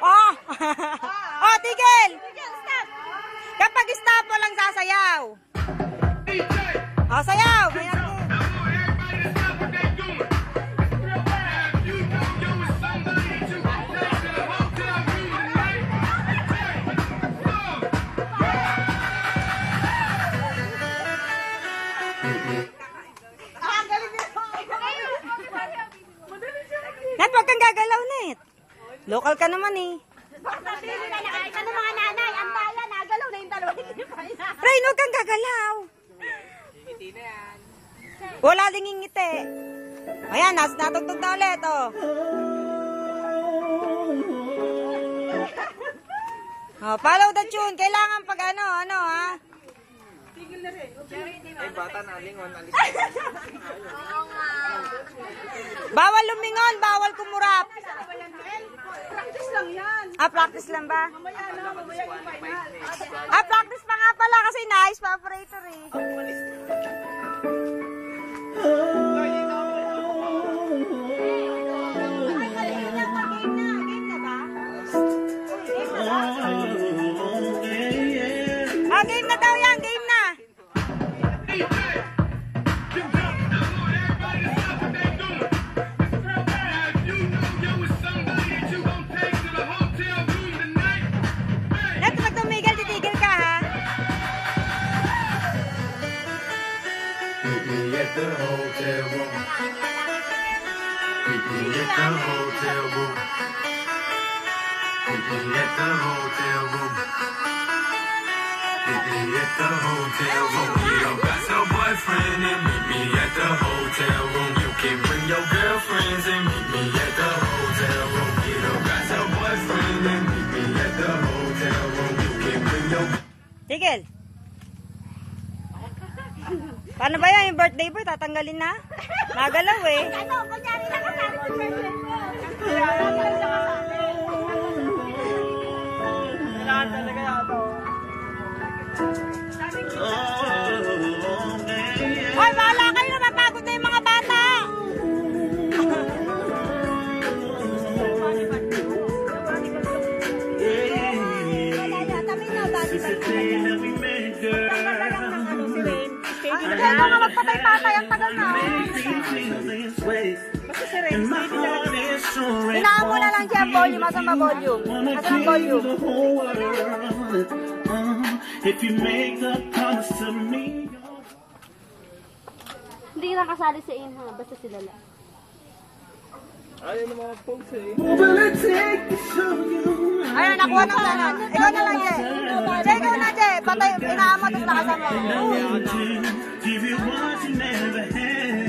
Oh! Oh, tigil! Kapag stop, walang sasayaw. Oh, sayaw! Net, wag kang gagalaw, Net. Local ka naman eh. Ano mga nanay, ang bayan, nagalaw na yung dalawa. Rain, wag kang gagalaw. Wala ding ngiti. Ayan, natugtog na ulit, oh. Oh, follow the tune. Kailangan pag ano, ha? Tigil na rin. Ay, bata na, lingon. Alis Bawal lumingon, bawal kumurap. Practice lang yan. Ah, practice lang ba? Mamaya na, mamaya yung final. Ah, practice pa nga pala kasi nice pa operator eh. Game na daw yan, game na. Net, pag tumigil, titigil ka ha. Meet me at the hotel room. Meet me at the hotel room. Meet me at the hotel room. Meet me at the hotel room. You don't got your boyfriend and meet me at the hotel room. You can bring your girlfriends and meet me at the hotel room. You don't got your boyfriend and meet me at the hotel room. You can bring your Tigil. Paano ba yan? Yung birthday boy, tatanggalin na? Nagalaw eh. Ano, kunyari na kasali ko girlfriend mo. Kailangan talaga yata. Hoy, bahala kayo na mapagod na yung mga bata. Hindi mo nga magpatay-patay, ang tagal na. Hinaan mo na lang siya volume, asan ba volume? Asan ang volume? If you make a promise to me. Hindi lang kasali sa inha, basta sila lang. Ayaw na mga pogs eh. Ayun, nakuha ng sana. Ikaw na lang, Je. Je, ikaw na, Je. Patay, inaamot ang lakasan mo. Give you what you never had.